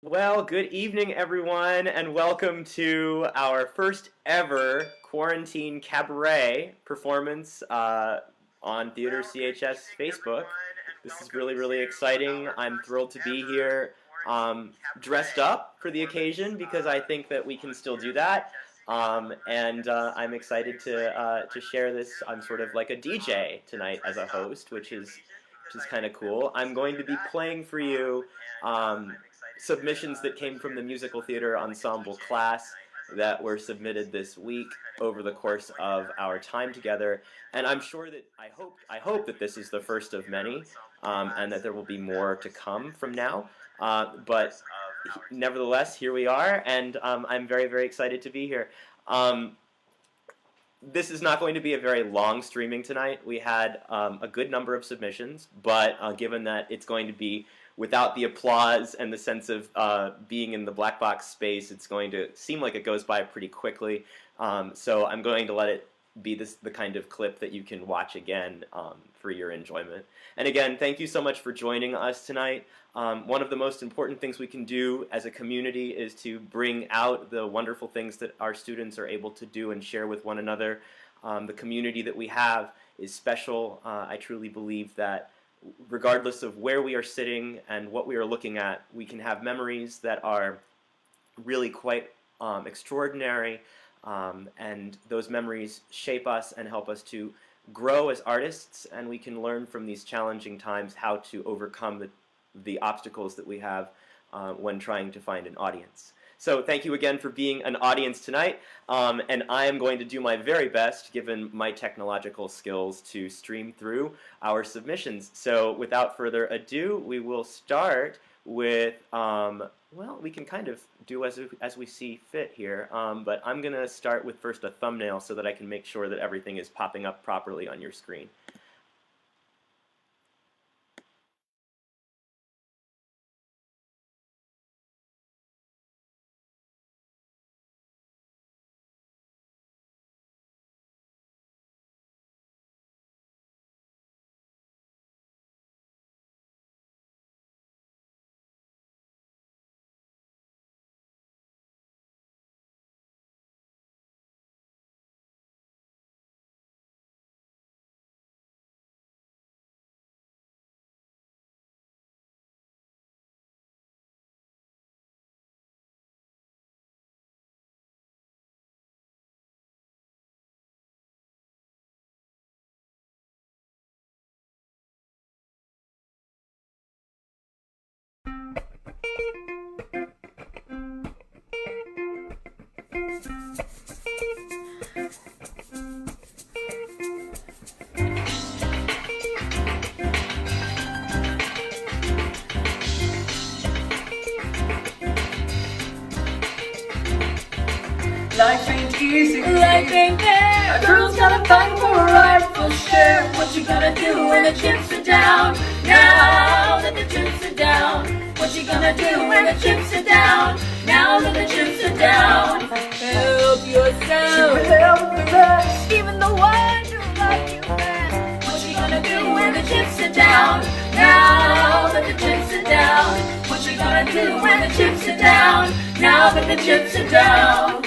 Well, good evening, everyone, and welcome to our first ever quarantine cabaret performance on theatreCHS Facebook. This is really exciting. I'm thrilled to be here, dressed up for the occasion because I think that we can still do that. And I'm excited to share this. I'm sort of like a DJ tonight as a host, which is kind of cool. I'm going to be playing for you submissions that came from the musical theater ensemble class that were submitted this week over the course of our time together. And I'm sure that I hope that this is the first of many, and that there will be more to come from now. But nevertheless, here we are, and I'm very excited to be here. This is not going to be a very long streaming tonight. We had a good number of submissions, but given that it's going to be without the applause and the sense of being in the black box space, it's going to seem like it goes by pretty quickly. So I'm going to let it be the kind of clip that you can watch again for your enjoyment. And again, thank you so much for joining us tonight. One of the most important things we can do as a community is to bring out the wonderful things that our students are able to do and share with one another. The community that we have is special. I truly believe that regardless of where we are sitting and what we are looking at, we can have memories that are really quite extraordinary, and those memories shape us and help us to grow as artists, and we can learn from these challenging times how to overcome the obstacles that we have when trying to find an audience. So thank you again for being an audience tonight, and I am going to do my very best, given my technological skills, to stream through our submissions. So without further ado, we will start with, well, we can kind of do as we see fit here, but I'm going to start with first a thumbnail so that I can make sure that everything is popping up properly on your screen. Life ain't easy, life ain't fair. A girl's gotta fight for a rightful share. What you gonna do when the chips are down? Now that the chips are down. What you gonna do when the chips are down? Now that the chips are down. Help yourself. To help the rest. Even the ones who love you best. What you gonna do when the chips are down? Now that the chips are down. What you gonna do when the chips are down? Now that the chips are down.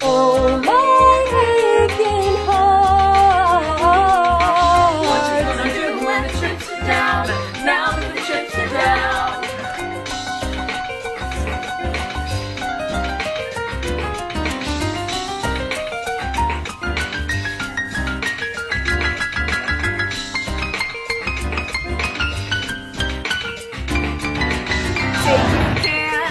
Oh, my aching heart. What you gonna do when the chips are down? Now that the chips are down.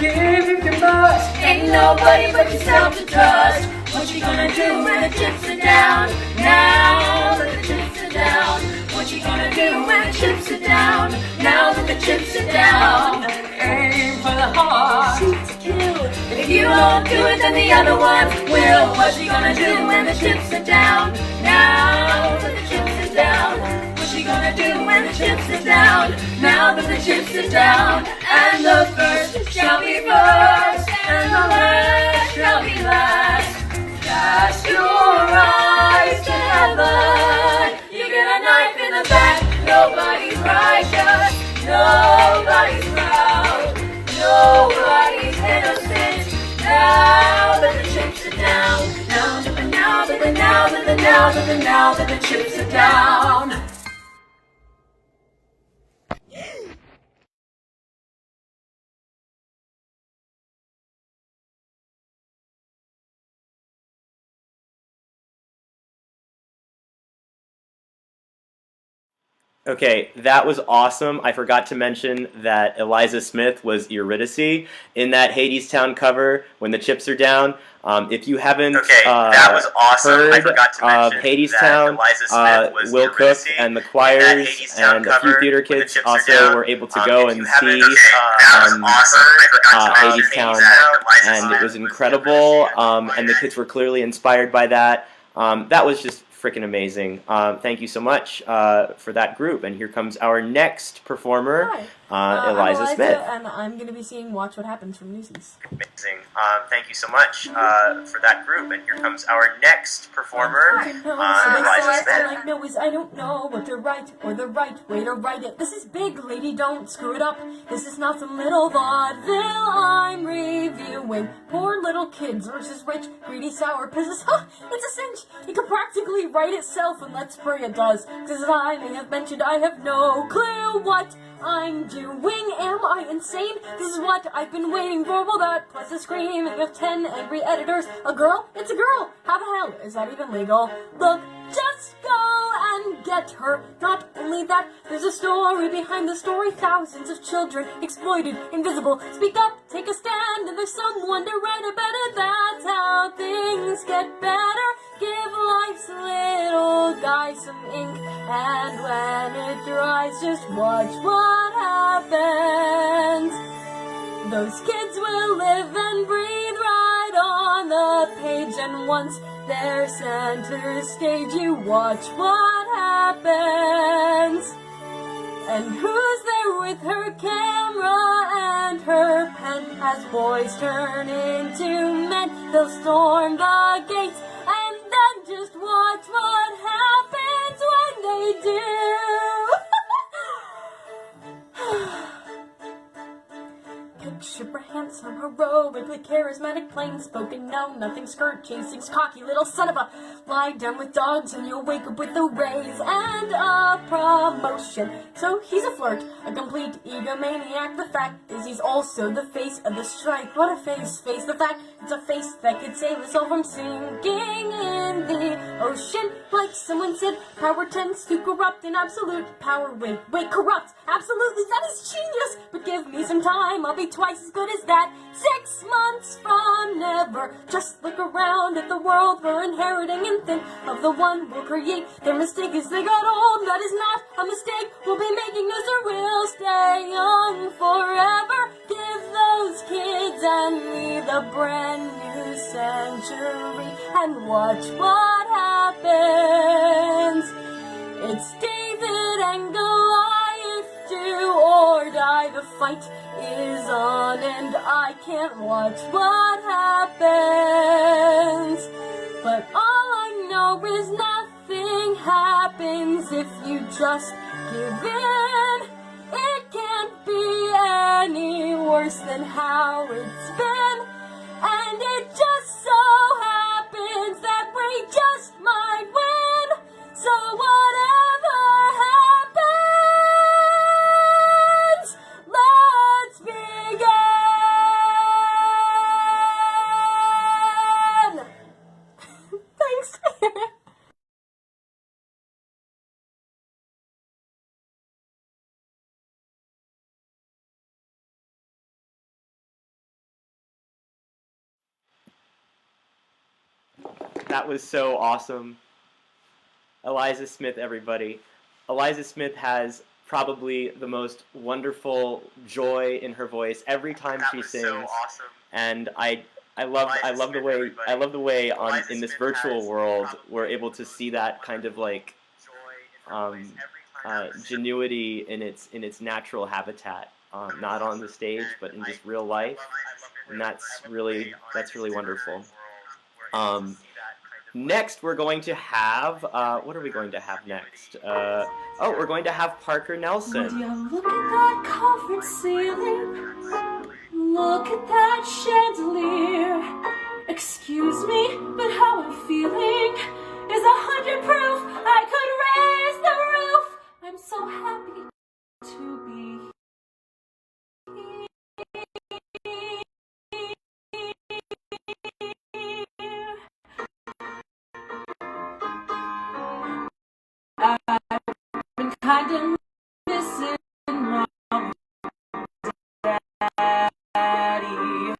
Give if you must. Ain't nobody but yourself to trust. What you gonna do when the chips are down? Now that the chips are down. What you gonna do when the chips are down? Now that the chips are down. Aim for the heart. Shoot to kill. If you don't do it, then the other ones will. What you gonna do when the chips are down? Now that the chips are down. What you gonna do when the chips are down? Now that the chips are down. And the first shall be first, and the last shall be last. Cast your eyes to heaven. You get a knife in the back. Nobody's righteous. Nobody's proud. Nobody something now that the chips are down. Okay, that was awesome. I forgot to mention that Eliza Smith was Eurydice in that Hadestown cover when the chips are down. If you haven't that was awesome. heard I forgot to of mention Hadestown, that Eliza Smith was Will Cook Eurydice and the in that choirs Hadestown and a few cover theater when the kids chips are also down. were able to go If and you haven't- see that was awesome. I forgot to mention Hadestown, that Eliza and it Smith was incredible. Eurydice And the kids were clearly inspired by that. That was just freaking amazing. Thank you so much for that group. And here comes our next performer, Hi. Eliza I'm Eliza, Smith. and I'm going to be seeing Watch What Happens from Newsies. Amazing. Thank you so much for that group. And here comes our next performer, Eliza Smith. All I know is I don't know what to write or the right way to write it. This is big, lady, don't screw it up. This is not some little vaudeville I'm reviewing. Poor little kids versus rich, greedy sour pisses. Huh, it's a cinch. It could practically write itself, and let's pray it does. Because as I may have mentioned, I have no clue what I'm doing. Am I insane? This is what I've been waiting for. Well, that plus the screaming of 10 angry editors. A girl? It's a girl! How the hell is that even legal? Look, just go and get her. Not only that, there's a story behind the story. Thousands of children exploited, invisible. Speak up, take a stand, and there's someone to write about it. That's how things get better. Give life's little guy some ink, and when it dries, just watch what happens. Those kids will live and breathe right on the page, and once they're center stage, you watch what happens. And who's there with her camera and her pen? As boys turn into men, they'll storm the gates, and then just watch what happens when they do. Picture her handsome, heroically charismatic, plain-spoken, no, nothing skirt-chasing, cocky little son of a... Lie down with dogs and you'll wake up with a raise and a promotion. So he's a flirt, a complete egomaniac. The fact is he's also the face of the strike. What a face, the fact it's a face that could save us all from sinking in the ocean. Like someone said, power tends to corrupt, and absolute power, wait, corrupt, absolutely, that is genius. But give me some time, I'll be twice as good as that. 6 months from never. Just look around at the world we're inheriting and think of the one we'll create. Their mistake is they got old, that is not a mistake. We'll be making news or we'll stay young forever. Give those kids and me the brand new century, and watch what happens. It's David and Goliath, do or die. The fight is on and I can't watch what happens. But all I know is nothing happens if you just give in. It can't be any worse than how it's been. And it just so happens that we just might win. So whatever happens, let's begin. Thanks. That was so awesome. Eliza Smith, everybody. Eliza Smith has probably the most wonderful joy in her voice every time she sings. So awesome. And I love the way everybody. I love the way in this Smith virtual has world probably we're able to see that kind of like genuity in its natural habitat, not on the stage but in just real life, and that's really wonderful. Next, we're going to have, what are we going to have next? We're going to have Parker Would Nelson. you look at that conference ceiling? Look at that chandelier. Excuse me, but how I'm feeling is 100%. so happy to be here. I've been kind of missing my daddy.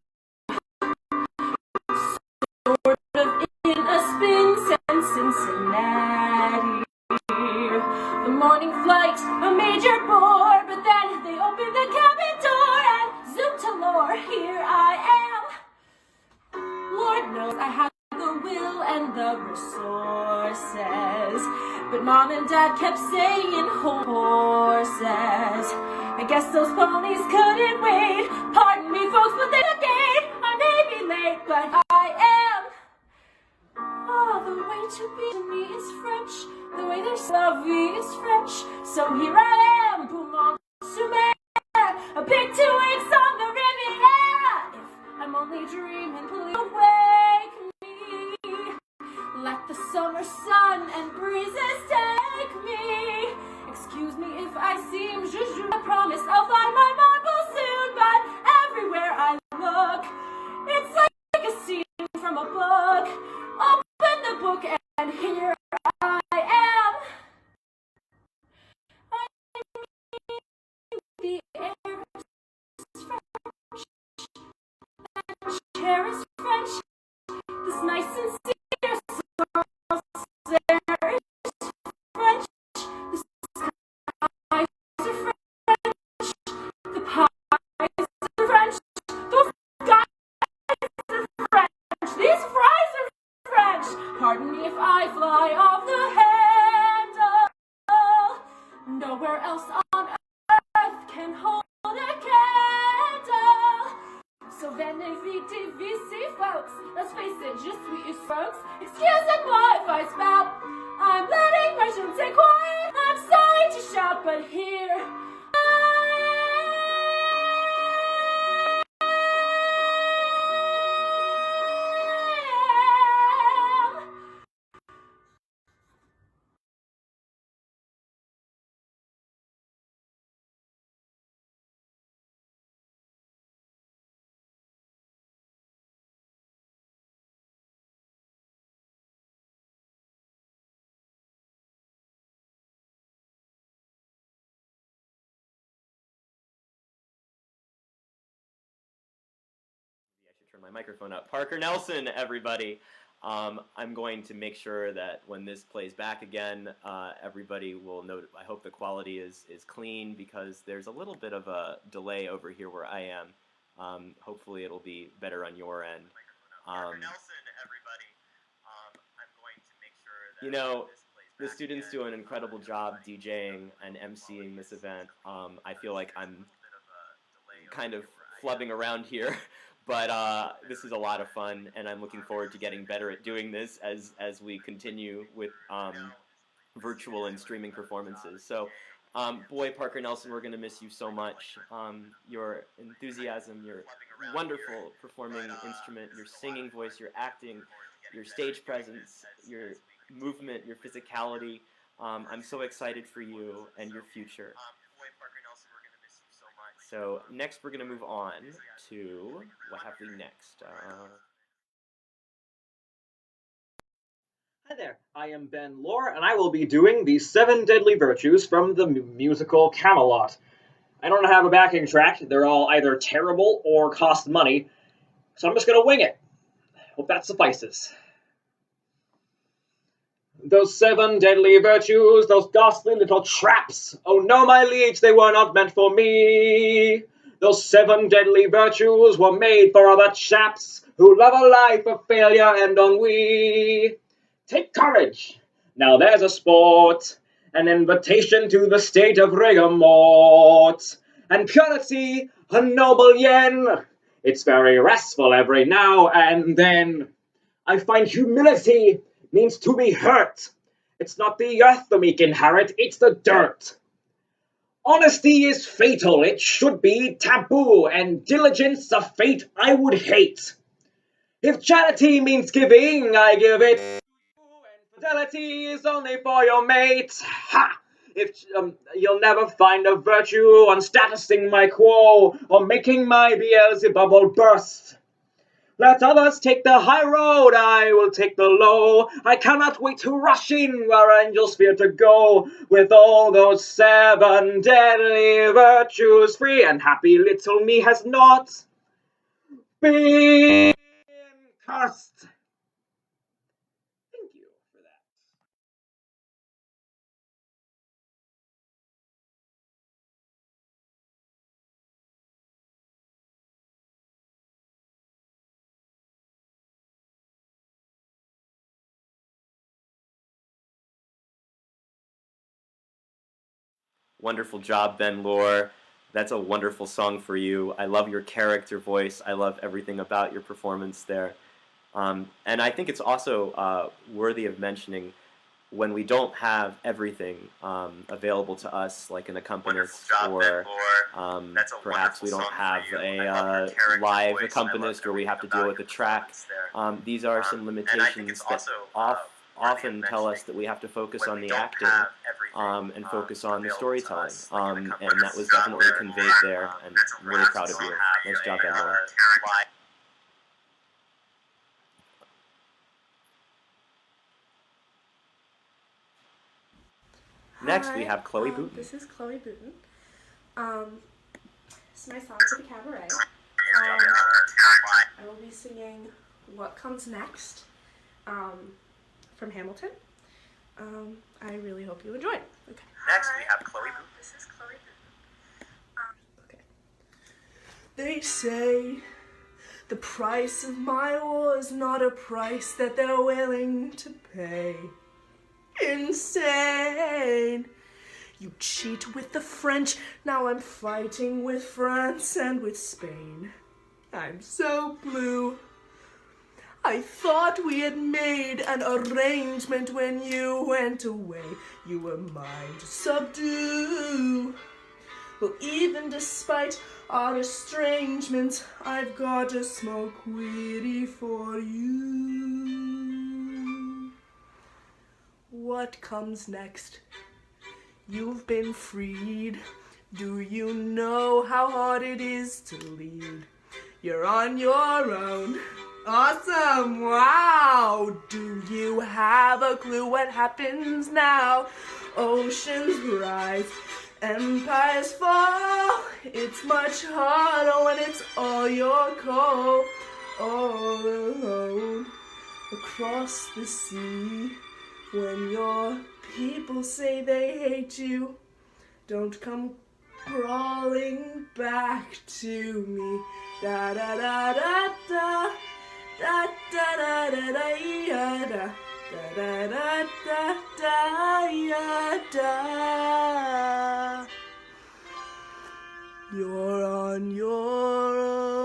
Sort of in a spin sense Cincinnati. The morning flight, a major bore, but then they opened the cabin door and zoom to lore, here I am. Lord knows I have the will and the resources, but Mom and Dad kept saying horses. I guess those ponies couldn't wait. Pardon me, folks, but then again, I may be late, but I am. Oh, the way to be to me is French. The way they're lovely is French. So here I am, boum en soumer, a big 2 weeks on the Riviera. If I'm only dreaming, please awake me. Let the summer sun and breezes take me. Excuse me if I seem juju. I promise I'll find my marble soon, but everywhere I look, it's like a scene from a book. Open the book and here I am. I mean, the air is French, that chair is French, this nice sincere soul there is French, the skies are French, the pies are French, those guys are French, these fries are French. Pardon me if I fly off the handle. Nowhere else on earth can hold a candle. So venez vite, vici, folks. Let's face it, je suis folks. Excusez-moi if I spout. I'm letting my je take quiet. I'm sorry to shout, but here Turn my microphone up. Parker Nelson, everybody. I'm going to make sure that when this plays back again, everybody will note. I hope the quality is clean because there's a little bit of a delay over here where I am. Hopefully it'll be better on your end. Parker Nelson, everybody. I'm going to make sure that You know, this plays the back students again. do an incredible job DJing and emceeing this event. I feel like I'm kind of flubbing around here. But this is a lot of fun, and I'm looking forward to getting better at doing this as we continue with virtual and streaming performances. So, boy, Parker Nelson, we're going to miss you so much. Your enthusiasm, your wonderful performing instrument, your singing voice, your acting, your stage presence, your movement, your physicality. I'm so excited for you and your future. Boy, Parker Nelson, we're going to miss you so much. So next we're going to move on to, what have we next? Hi there, I am Ben Lore, and I will be doing the 7 Deadly Virtues from the musical Camelot. I don't have a backing track, they're all either terrible or cost money, so I'm just gonna wing it. Hope that suffices. Those 7 deadly virtues, those ghastly little traps. Oh no, my liege, they were not meant for me. Those 7 deadly virtues were made for other chaps who love a life of failure and ennui. Take courage. Now there's a sport, an invitation to the state of rigor mort, and purity, a noble yen. It's very restful every now and then. I find humility means to be hurt. It's not the earth the meek inherit, it's the dirt. Honesty is fatal, it should be taboo, and diligence a fate I would hate. If charity means giving, I give it to you, and fidelity is only for your mate. Ha! If you'll never find a virtue on statusing my quo or making my Beelzebubble burst. Let others take the high road, I will take the low. I cannot wait to rush in where angels fear to go, with all those 7 deadly virtues free, and happy little me has not been cursed. Thank you for that. Wonderful job, Ben Lore. That's a wonderful song for you. I love your character voice. I love everything about your performance there. And I think it's also worthy of mentioning when we don't have everything available to us, like an accompanist, or perhaps we don't have a live accompanist, or we have to deal with a track. These are some limitations that often tell us that we have to focus on the acting and focus on the storytelling. And that was definitely conveyed there, and I'm really proud of you. Nice job, Emma. Next, we have Chloe Booten. This is Chloe Booten. This is my song for the Cabaret. I will be singing What Comes Next from Hamilton. I really hope you enjoy it. Okay. Next, we have Chloe Booten. This is Chloe Booten. Okay. They say the price of my war is not a price that they're willing to pay. Insane. You cheat with the French, now I'm fighting with France and with Spain. I'm so blue. I thought we had made an arrangement when you went away. You were mine to subdue. Well, even despite our estrangement, I've got to smoke weedy for you. What comes next? You've been freed. Do you know how hard it is to lead? You're on your own. Awesome! Wow! Do you have a clue what happens now? Oceans rise, empires fall. It's much harder when it's all your call. All alone across the sea. When your people say they hate you, don't come crawling back to me. Da da da da da. Da da da da da ya da da da da da ya da. You're on your own.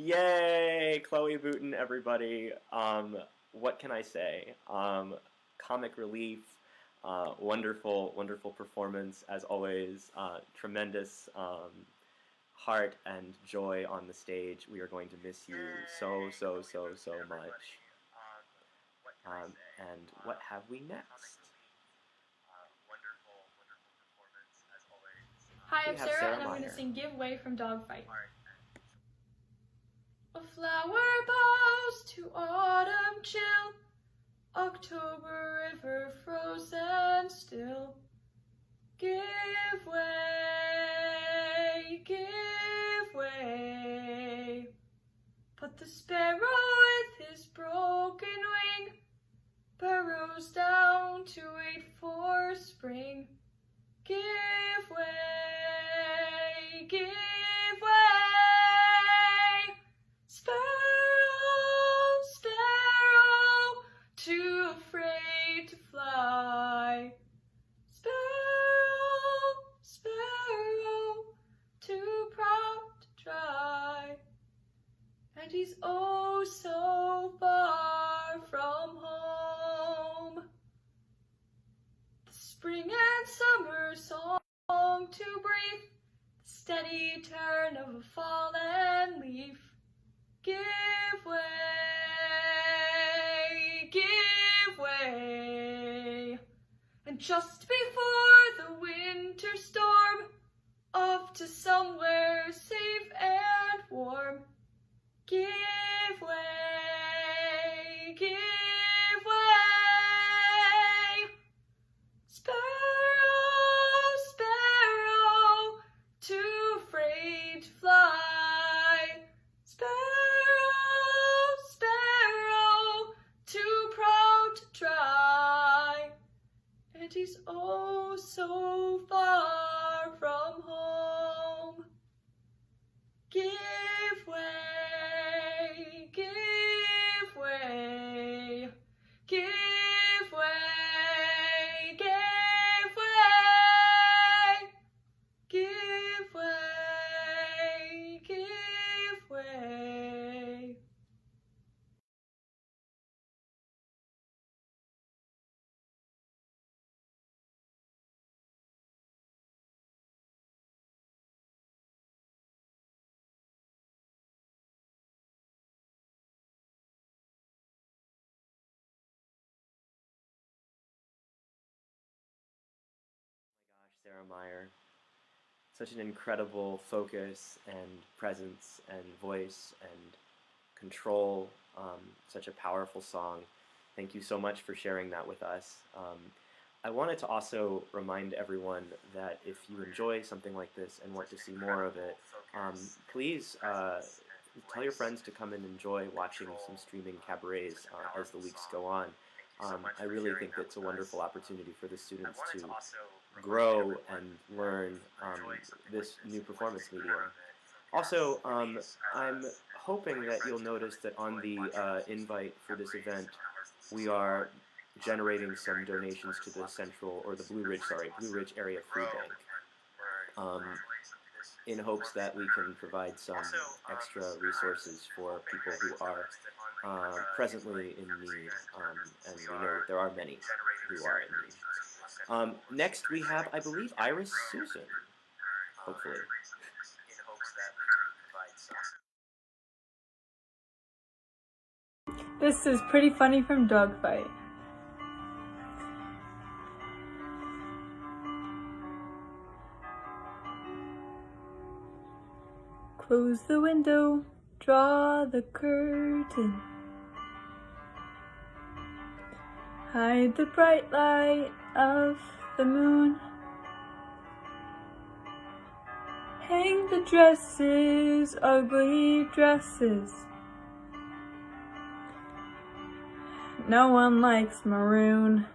Yay, Chloe Booten, everybody. What can I say? Comic relief, wonderful, wonderful performance, as always. Tremendous heart and joy on the stage. We are going to miss you so much. And what have we next? Hi, I'm We have Sarah, Sarah and I'm going Meyer. to sing Give Way from Dogfight. A flower bows to autumn chill, October river frozen still. Give way, give way. But the sparrow with his broken wing burrows down to wait for spring. Give way, give way. Sparrow, sparrow, too afraid to fly. Sparrow, sparrow, too proud to try. spring and summer song to breathe, the steady turn of a fallen leaf. Give way, give way. And just before the winter storm, off to somewhere safe and warm. Give way, give way. Sparrow, sparrow, too afraid to fly. Sparrow, sparrow, too proud to try. And he's oh so far from home. Give way, give way, give way, give way, give way, give way. Sarah Meyer. Such an incredible focus and presence and voice and control. Such a powerful song. Thank you so much for sharing that with us. I wanted to also remind everyone that if you enjoy something like this and want to see more of it, please tell your friends to come and enjoy watching some streaming cabarets as the weeks go on. I really think it's a wonderful opportunity for the students to grow and learn this new performance medium. Also, I'm hoping that you'll notice that on the invite for this event, we are generating some donations to the Blue Ridge Area Food Bank, in hopes that we can provide some extra resources for people who are presently in need, and we know that there are many who are in need. Next we have, I believe, Iris Susan, hopefully. This is Pretty Funny from Dogfight. Close the window, draw the curtain. Hide the bright light of the moon. Hang the dresses, ugly dresses. No one likes maroon.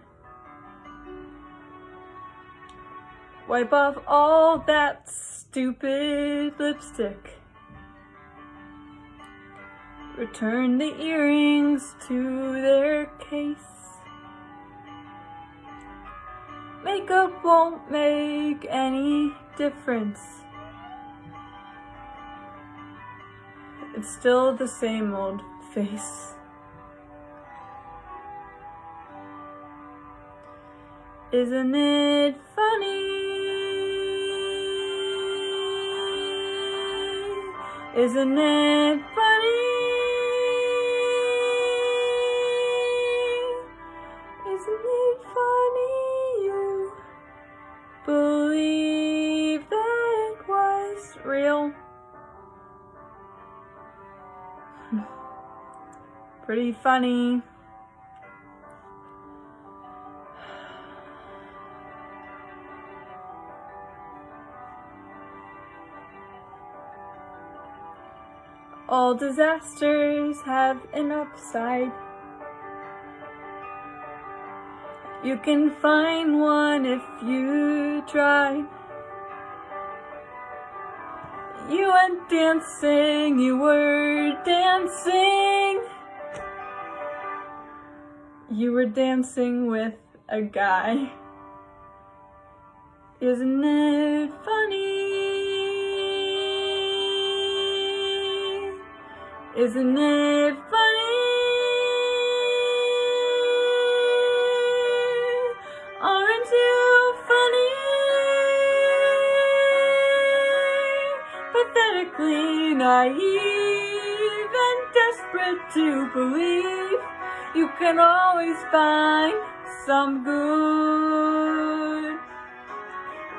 Wipe off all that stupid lipstick. Return the earrings to their case. Makeup won't make any difference. It's still the same old face. Isn't it funny? Isn't it funny? Isn't it funny you believe that it was real? Pretty funny. All disasters have an upside. You can find one if you try. You went dancing, you were dancing. You were dancing with a guy. Isn't it funny? Isn't it funny? Aren't you perfectly naive and desperate to believe you can always find some good.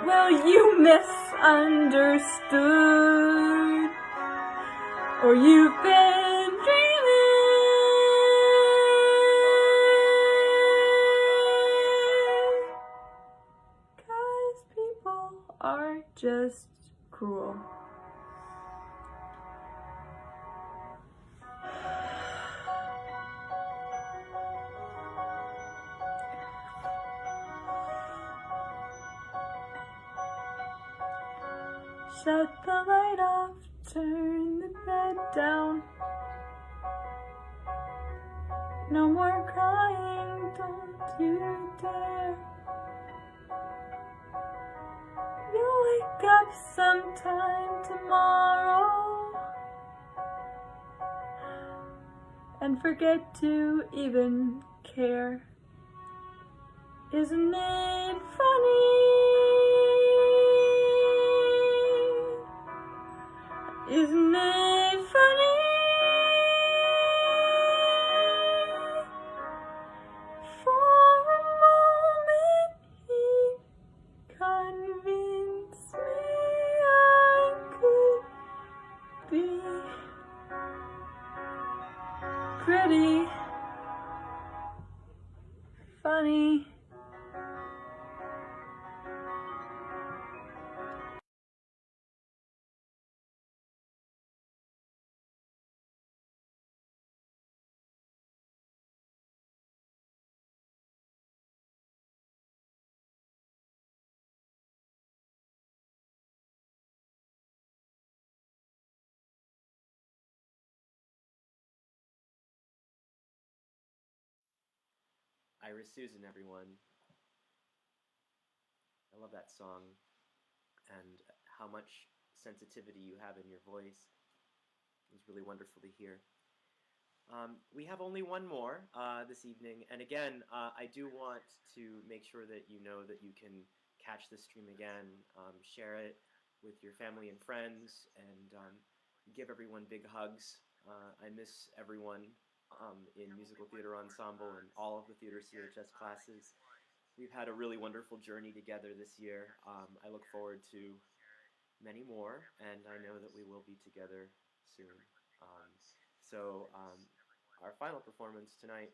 Well, you misunderstood, or you've been dreaming, 'cause people are just cruel. Shut the light off, turn the bed down. No more crying, don't you dare. You'll wake up sometime tomorrow and forget to even care. Isn't it funny? Isn't it funny? For a moment he convinced me I could be pretty funny. Iris Susan, everyone. I love that song and how much sensitivity you have in your voice. It was really wonderful to hear. We have only one more this evening, and again, I do want to make sure that you know that you can catch this stream again, share it with your family and friends, and give everyone big hugs. I miss everyone in Musical Theater Ensemble and all of the theatreCHS classes. We've had a really wonderful journey together this year. I look forward to many more, and I know that we will be together soon. Our final performance tonight,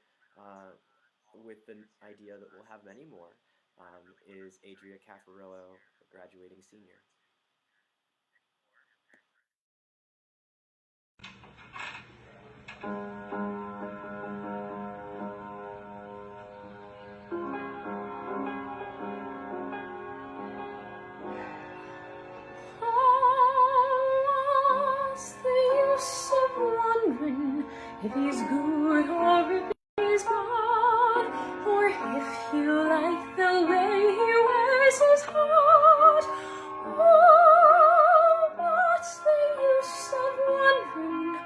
with the idea that we'll have many more, is Adria Caffarillo, a graduating senior. If he's good or if he's bad, or if you like the way he wears his hat. Oh, what's the use of wondering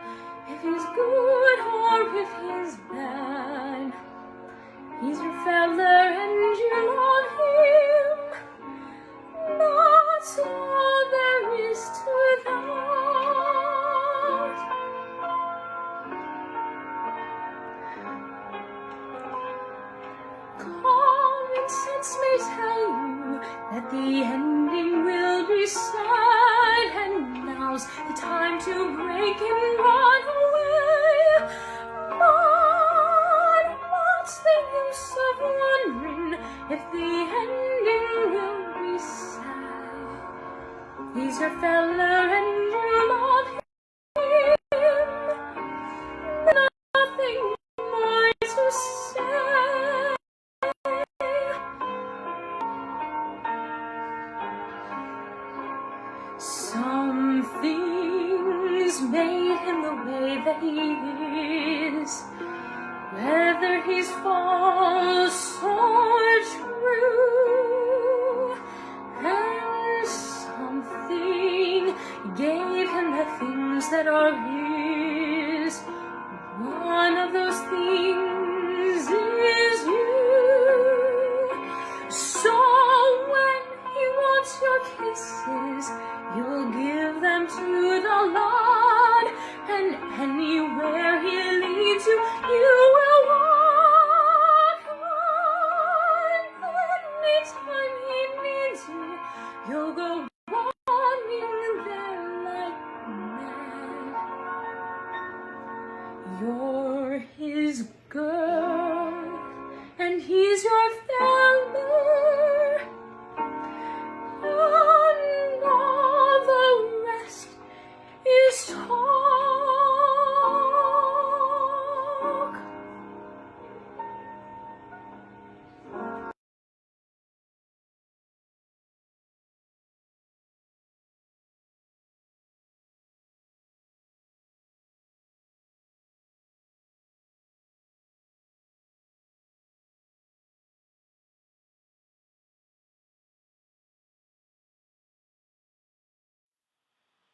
if he's good or if he's bad? He's your fella and you love him. That's all there is to that. Common sense may tell you that the ending will be sad, and now's the time to break and run away. But what's the use of wondering if the ending will be sad? He's your fella and you love him. Nothing more to say. Some things made him the way that he is, whether he's false or true, and something gave him the things that are his. One of those things is you. So when he wants your kisses, You'll give them to the Lord, and anywhere He leads you, you will walk on. Anytime He needs you, you'll go running there like mad. You're His girl, and He's your fella, and all the rest is talk.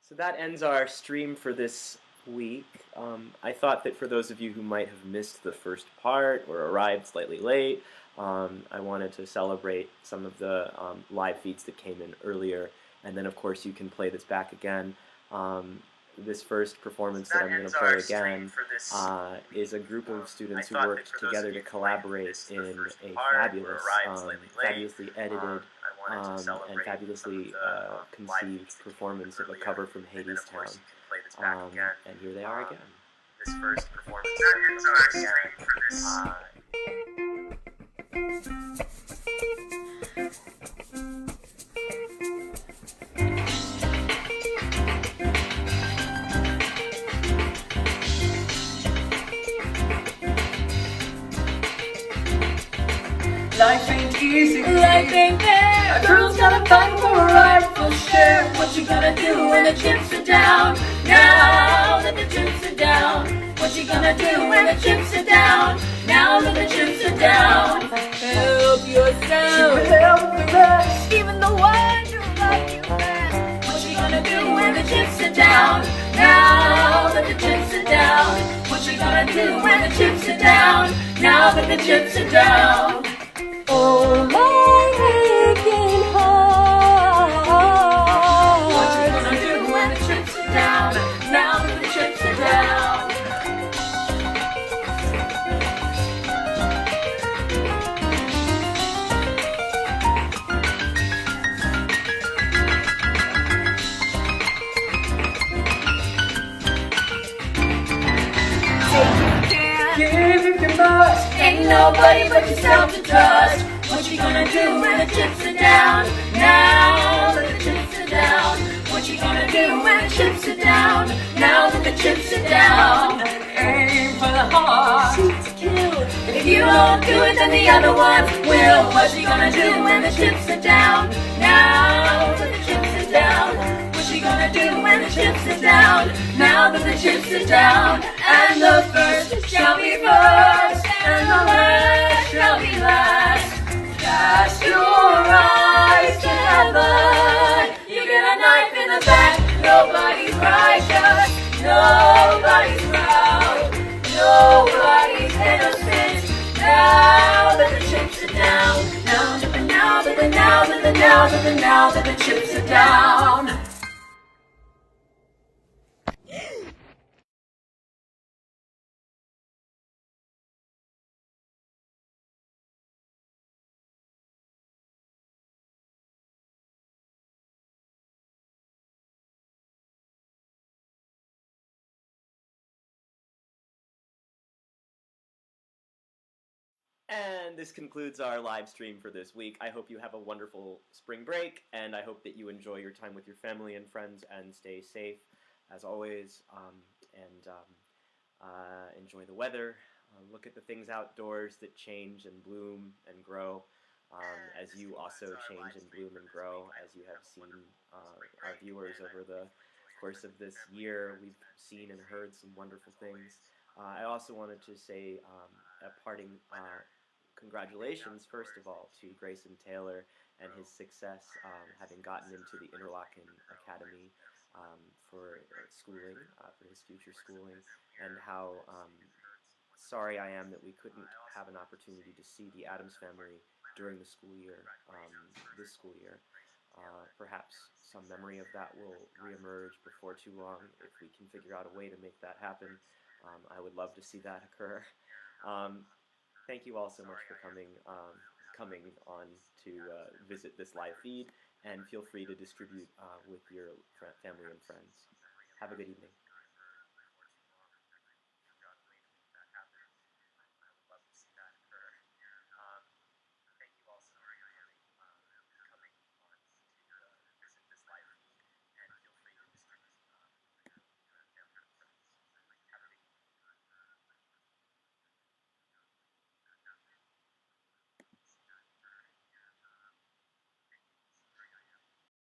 So that ends our stream for this week. I thought that for those of you who might have missed the first part or arrived slightly late, I wanted to celebrate some of the live feeds that came in earlier, and then of course you can play this back again. This first performance that I'm going to play again is a group of students who worked together to collaborate in a fabulous, fabulously edited, and fabulously conceived performance of a cover from Hades Town. And here they are again. This first performance ends our stream for this. Life ain't easy. Life ain't fair. A girl's gotta fight for a rightful share. What you gonna do when the chips are down? Now that the chips are down. What you gonna do when the chips are down? Now that the chips are down. Help yourself. Help the rest, even the ones who love you best. What you gonna do when the chips are down? Now that the chips are down. What you gonna do when the chips are down? Now that the chips are down. Oh, my aching heart. What you gonna do when the chips are down? Now that the chips are down. Give if you must. Ain't nobody but yourself to trust. What you gonna do when the chips are down? Now that the chips are down. What you gonna do when the chips are down? Now that the chips are down. Aim for the heart. Shoot to kill. If you don't do it, then the other ones will. What you gonna do when the chips are down? Now that the chips are down. What you gonna do when the chips are down? Now that the chips are down. And the first shall be first, and the last shall be last. Cast your eyes to heaven. You get a knife in the back. Nobody's righteous. Nobody's proud. Nobody's innocent. Now that the chips are down. Now that the chips are down. And this concludes our live stream for this week. I hope you have a wonderful spring break, and I hope that you enjoy your time with your family and friends and stay safe, as always, enjoy the weather. Look at the things outdoors that change and bloom and grow, as you also change and bloom and grow, as you have seen our viewers over the course of this year. We've seen and heard some wonderful things. I also wanted to say a parting congratulations, first of all, to Grayson Taylor and his success having gotten into the Interlochen Academy for schooling, for his future schooling, and how sorry I am that we couldn't have an opportunity to see the Addams Family during the school year, this school year. Perhaps some memory of that will reemerge before too long if we can figure out a way to make that happen. I would love to see that occur. Thank you all so much for coming on to visit this live feed, and feel free to distribute with your family and friends. Have a good evening.